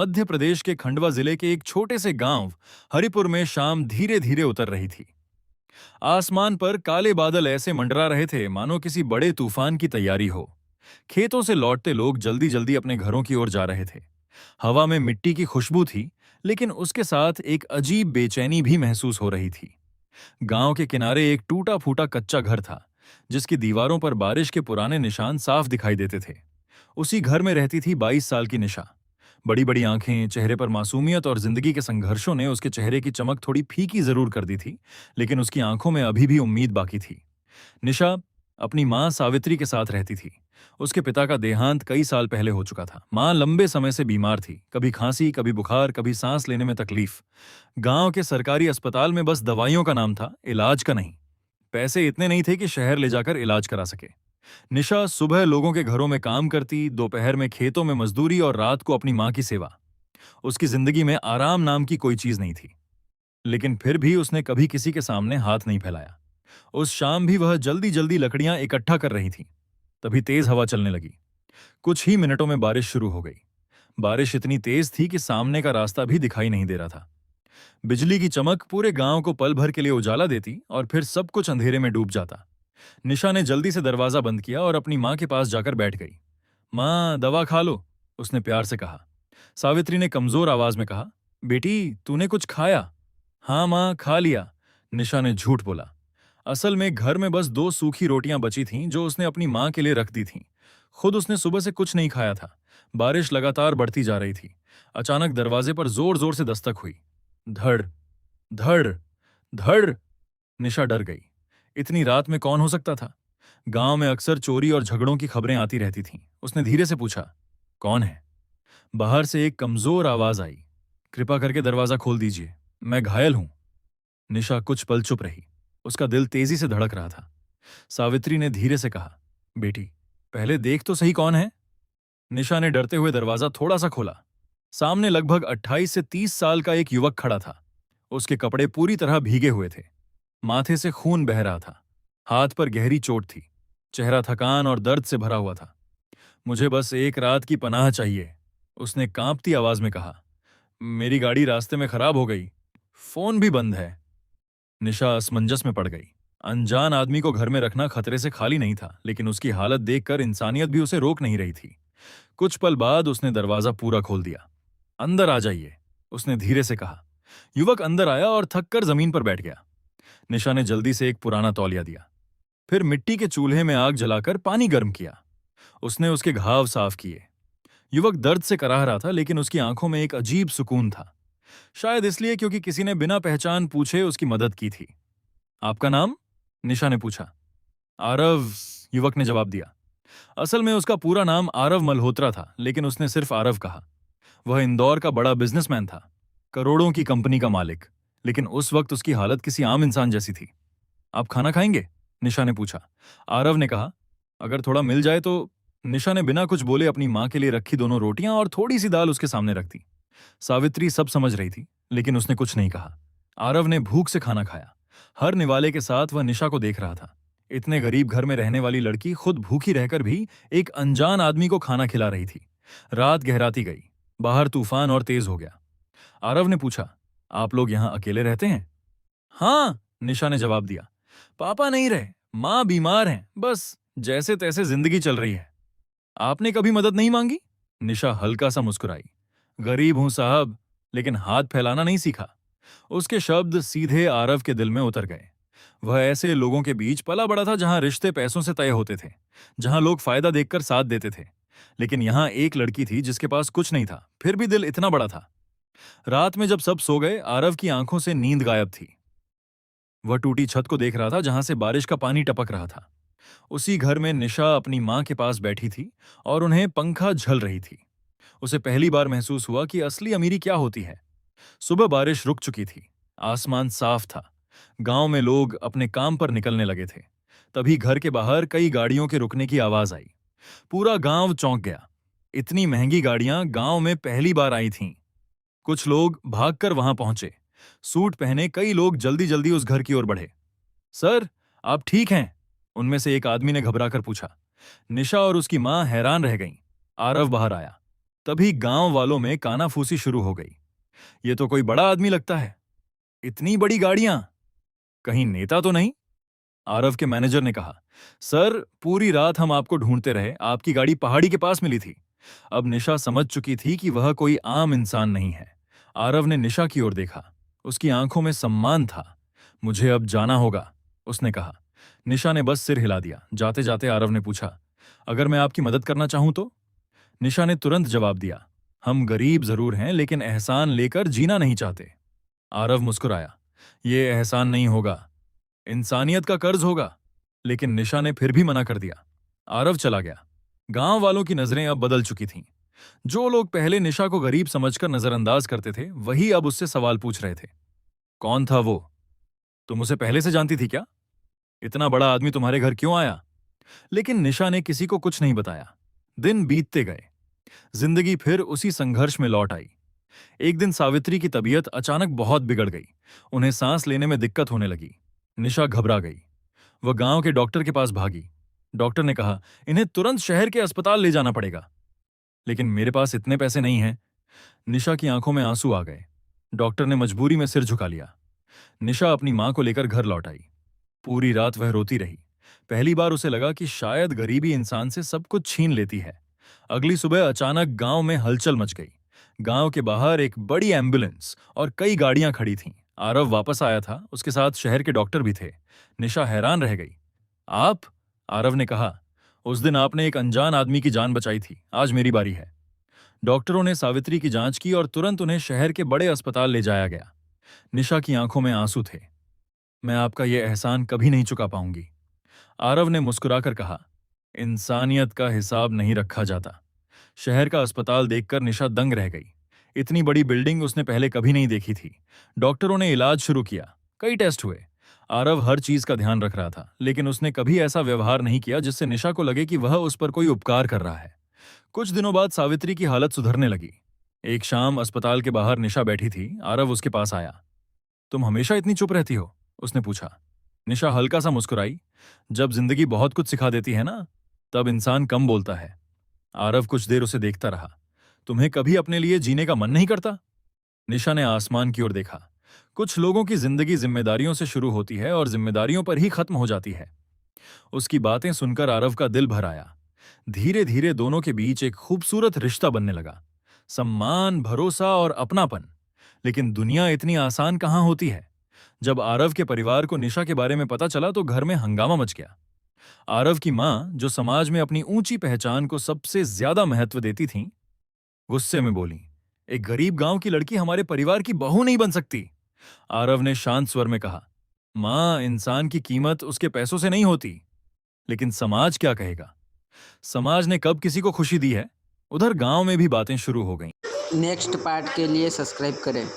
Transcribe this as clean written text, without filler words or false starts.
मध्य प्रदेश के खंडवा जिले के एक छोटे से गांव हरिपुर में शाम धीरे धीरे उतर रही थी। आसमान पर काले बादल ऐसे मंडरा रहे थे मानो किसी बड़े तूफान की तैयारी हो। खेतों से लौटते लोग जल्दी जल्दी अपने घरों की ओर जा रहे थे। हवा में मिट्टी की खुशबू थी, लेकिन उसके साथ एक अजीब बेचैनी भी महसूस हो रही थी। गांव के किनारे एक टूटा फूटा कच्चा घर था, जिसकी दीवारों पर बारिश के पुराने निशान साफ दिखाई देते थे। उसी घर में रहती थी 22 साल की निशा। बड़ी बड़ी आंखें, चेहरे पर मासूमियत और जिंदगी के संघर्षों ने उसके चेहरे की चमक थोड़ी फीकी जरूर कर दी थी, लेकिन उसकी आंखों में अभी भी उम्मीद बाकी थी। निशा अपनी मां सावित्री के साथ रहती थी। उसके पिता का देहांत कई साल पहले हो चुका था। मां लंबे समय से बीमार थी, कभी खांसी, कभी बुखार, कभी सांस लेने में तकलीफ। गांव के सरकारी अस्पताल में बस दवाइयों का नाम था, इलाज का नहीं। पैसे इतने नहीं थे कि शहर ले जाकर इलाज करा सके। निशा सुबह लोगों के घरों में काम करती, दोपहर में खेतों में मजदूरी और रात को अपनी मां की सेवा। उसकी जिंदगी में आराम नाम की कोई चीज नहीं थी, लेकिन फिर भी उसने कभी किसी के सामने हाथ नहीं फैलाया। उस शाम भी वह जल्दी जल्दी लकड़ियां इकट्ठा कर रही थी। तभी तेज हवा चलने लगी। कुछ ही मिनटों में बारिश शुरू हो गई। बारिश इतनी तेज थी कि सामने का रास्ता भी दिखाई नहीं दे रहा था। बिजली की चमक पूरे गांव को पल भर के लिए उजाला देती और फिर सब कुछ अंधेरे में डूब जाता। निशा ने जल्दी से दरवाजा बंद किया और अपनी मां के पास जाकर बैठ गई। मां, दवा खा लो, उसने प्यार से कहा। सावित्री ने कमजोर आवाज में कहा, बेटी, तूने कुछ खाया? हाँ मां, खा लिया, निशा ने झूठ बोला। असल में घर में बस 2 सूखी रोटियां बची थीं जो उसने अपनी मां के लिए रख दी थीं। खुद उसने सुबह से कुछ नहीं खाया था। बारिश लगातार बढ़ती जा रही थी। अचानक दरवाजे पर जोर जोर से दस्तक हुई। धड़, धड़, धड़। निशा डर गई। इतनी रात में कौन हो सकता था? गांव में अक्सर चोरी और झगड़ों की खबरें आती रहती थीं। उसने धीरे से पूछा, कौन है? बाहर से एक कमजोर आवाज आई, कृपा करके दरवाजा खोल दीजिए, मैं घायल हूं। निशा कुछ पल चुप रही। उसका दिल तेजी से धड़क रहा था। सावित्री ने धीरे से कहा, बेटी, पहले देख तो सही कौन है। निशा ने डरते हुए दरवाजा थोड़ा सा खोला। सामने लगभग 28 से 30 साल का एक युवक खड़ा था। उसके कपड़े पूरी तरह भीगे हुए थे। माथे से खून बह रहा था। हाथ पर गहरी चोट थी। चेहरा थकान और दर्द से भरा हुआ था। मुझे बस एक रात की पनाह चाहिए, उसने कांपती आवाज में कहा। मेरी गाड़ी रास्ते में खराब हो गई, फोन भी बंद है। निशा असमंजस में पड़ गई। अनजान आदमी को घर में रखना खतरे से खाली नहीं था, लेकिन उसकी हालत देखकर इंसानियत भी उसे रोक नहीं रही थी। कुछ पल बाद उसने दरवाजा पूरा खोल दिया। अंदर आ जाइए, उसने धीरे से कहा। युवक अंदर आया और थककर जमीन पर बैठ गया। निशा ने जल्दी से एक पुराना तौलिया दिया। फिर मिट्टी के चूल्हे में आग जलाकर पानी गर्म किया। उसने उसके घाव साफ किए। युवक दर्द से कराह रहा था, लेकिन उसकी आंखों में एक अजीब सुकून था। शायद इसलिए क्योंकि किसी ने बिना पहचान पूछे उसकी मदद की थी। आपका नाम? निशा ने पूछा। आरव, युवक ने जवाब दिया। असल में उसका पूरा नाम आरव मल्होत्रा था, लेकिन उसने सिर्फ आरव कहा। वह इंदौर का बड़ा बिजनेसमैन था, करोड़ों की कंपनी का मालिक, लेकिन उस वक्त उसकी हालत किसी आम इंसान जैसी थी। आप खाना खाएंगे? निशा ने पूछा। आरव ने कहा, अगर थोड़ा मिल जाए तो। निशा ने बिना कुछ बोले अपनी मां के लिए रखी दोनों रोटियां और थोड़ी सी दाल उसके सामने रख दी। सावित्री सब समझ रही थी, लेकिन उसने कुछ नहीं कहा। आरव ने भूख से खाना खाया। हर निवाले के साथ वह निशा को देख रहा था। इतने गरीब घर में रहने वाली लड़की खुद भूखी रहकर भी एक अनजान आदमी को खाना खिला रही थी। रात गहराती गई। बाहर तूफान और तेज हो गया। आरव ने पूछा, आप लोग यहां अकेले रहते हैं? हाँ, निशा ने जवाब दिया। पापा नहीं रहे, मां बीमार हैं, बस जैसे तैसे जिंदगी चल रही है। आपने कभी मदद नहीं मांगी? निशा हल्का सा मुस्कुराई। गरीब हूं साहब, लेकिन हाथ फैलाना नहीं सीखा। उसके शब्द सीधे आरव के दिल में उतर गए। वह ऐसे लोगों के बीच पला बड़ा था जहां रिश्ते पैसों से तय होते थे, जहां लोग फायदा देखकर साथ देते थे। लेकिन यहां एक लड़की थी जिसके पास कुछ नहीं था, फिर भी दिल इतना बड़ा था। रात में जब सब सो गए, आरव की आंखों से नींद गायब थी। वह टूटी छत को देख रहा था जहां से बारिश का पानी टपक रहा था। उसी घर में निशा अपनी मां के पास बैठी थी और उन्हें पंखा झल रही थी। उसे पहली बार महसूस हुआ कि असली अमीरी क्या होती है। सुबह बारिश रुक चुकी थी। आसमान साफ था। गांव में लोग अपने काम पर निकलने लगे थे। तभी घर के बाहर कई गाड़ियों के रुकने की आवाज आई। पूरा गांव चौंक गया। इतनी महंगी गाड़ियां गांव में पहली बार आई थीं। कुछ लोग भागकर वहां पहुंचे। सूट पहने कई लोग जल्दी जल्दी उस घर की ओर बढ़े। सर, आप ठीक हैं? उनमें से एक आदमी ने घबराकर पूछा। निशा और उसकी मां हैरान रह गईं। आरव बाहर आया। तभी गांव वालों में कानाफूसी शुरू हो गई। ये तो कोई बड़ा आदमी लगता है, इतनी बड़ी गाड़ियां, कहीं नेता तो नहीं? आरव के मैनेजर ने कहा, सर पूरी रात हम आपको ढूंढते रहे, आपकी गाड़ी पहाड़ी के पास मिली थी। अब निशा समझ चुकी थी कि वह कोई आम इंसान नहीं है। आरव ने निशा की ओर देखा, उसकी आंखों में सम्मान था। मुझे अब जाना होगा, उसने कहा। निशा ने बस सिर हिला दिया। जाते जाते आरव ने पूछा, अगर मैं आपकी मदद करना चाहूं तो? निशा ने तुरंत जवाब दिया, हम गरीब जरूर हैं लेकिन एहसान लेकर जीना नहीं चाहते। आरव मुस्कुराया, ये एहसान नहीं होगा, इंसानियत का कर्ज होगा। लेकिन निशा ने फिर भी मना कर दिया। आरव चला गया। गांव वालों की नजरें अब बदल चुकी थीं। जो लोग पहले निशा को गरीब समझकर नजरअंदाज करते थे, वही अब उससे सवाल पूछ रहे थे। कौन था वो? तुम उसे पहले से जानती थी क्या? इतना बड़ा आदमी तुम्हारे घर क्यों आया? लेकिन निशा ने किसी को कुछ नहीं बताया। दिन बीतते गए। जिंदगी फिर उसी संघर्ष में लौट आई। एक दिन सावित्री की तबीयत अचानक बहुत बिगड़ गई। उन्हें सांस लेने में दिक्कत होने लगी। निशा घबरा गई। वह गांव के डॉक्टर के पास भागी। डॉक्टर ने कहा, इन्हें तुरंत शहर के अस्पताल ले जाना पड़ेगा। लेकिन मेरे पास इतने पैसे नहीं हैं। निशा की आंखों में आंसू आ गए। डॉक्टर ने मजबूरी में सिर झुका लिया। निशा अपनी मां को लेकर घर लौट आई। पूरी रात वह रोती रही। पहली बार उसे लगा कि शायद गरीबी इंसान से सब कुछ छीन लेती है। अगली सुबह अचानक गांव में हलचल मच गई। गांव के बाहर एक बड़ी एम्बुलेंस और कई गाड़ियां खड़ी थीं। आरव वापस आया था, उसके साथ शहर के डॉक्टर भी थे। निशा हैरान रह गई। आप? आरव ने कहा, उस दिन आपने एक अनजान आदमी की जान बचाई थी, आज मेरी बारी है। डॉक्टरों ने सावित्री की जांच की और तुरंत उन्हें शहर के बड़े अस्पताल ले जाया गया। निशा की आंखों में आंसू थे। मैं आपका यह एहसान कभी नहीं चुका पाऊंगी। आरव ने मुस्कुराकर कहा, इंसानियत का हिसाब नहीं रखा जाता। शहर का अस्पताल देखकर निशा दंग रह गई। इतनी बड़ी बिल्डिंग उसने पहले कभी नहीं देखी थी। डॉक्टरों ने इलाज शुरू किया, कई टेस्ट हुए। आरव हर चीज का ध्यान रख रहा था, लेकिन उसने कभी ऐसा व्यवहार नहीं किया जिससे निशा को लगे कि वह उस पर कोई उपकार कर रहा है। कुछ दिनों बाद सावित्री की हालत सुधरने लगी। एक शाम अस्पताल के बाहर निशा बैठी थी। आरव उसके पास आया। तुम हमेशा इतनी चुप रहती हो? उसने पूछा। निशा हल्का सा मुस्कुराई। जब जिंदगी बहुत कुछ सिखा देती है ना, तब इंसान कम बोलता है। आरव कुछ देर उसे देखता रहा। तुम्हें कभी अपने लिए जीने का मन नहीं करता? निशा ने आसमान की ओर देखा। कुछ लोगों की जिंदगी जिम्मेदारियों से शुरू होती है और जिम्मेदारियों पर ही खत्म हो जाती है। उसकी बातें सुनकर आरव का दिल भर आया। धीरे धीरे दोनों के बीच एक खूबसूरत रिश्ता बनने लगा। सम्मान, भरोसा और अपनापन। लेकिन दुनिया इतनी आसान कहां होती है। जब आरव के परिवार को निशा के बारे में पता चला तो घर में हंगामा मच गया। आरव की मां, जो समाज में अपनी ऊंची पहचान को सबसे ज्यादा महत्व देती थीं, गुस्से में बोली, एक गरीब गांव की लड़की हमारे परिवार की बहू नहीं बन सकती। आरव ने शांत स्वर में कहा, मां, इंसान की कीमत उसके पैसों से नहीं होती। लेकिन समाज क्या कहेगा? समाज ने कब किसी को खुशी दी है? उधर गांव में भी बातें शुरू हो गईं। नेक्स्ट पार्ट के लिए सब्सक्राइब करें।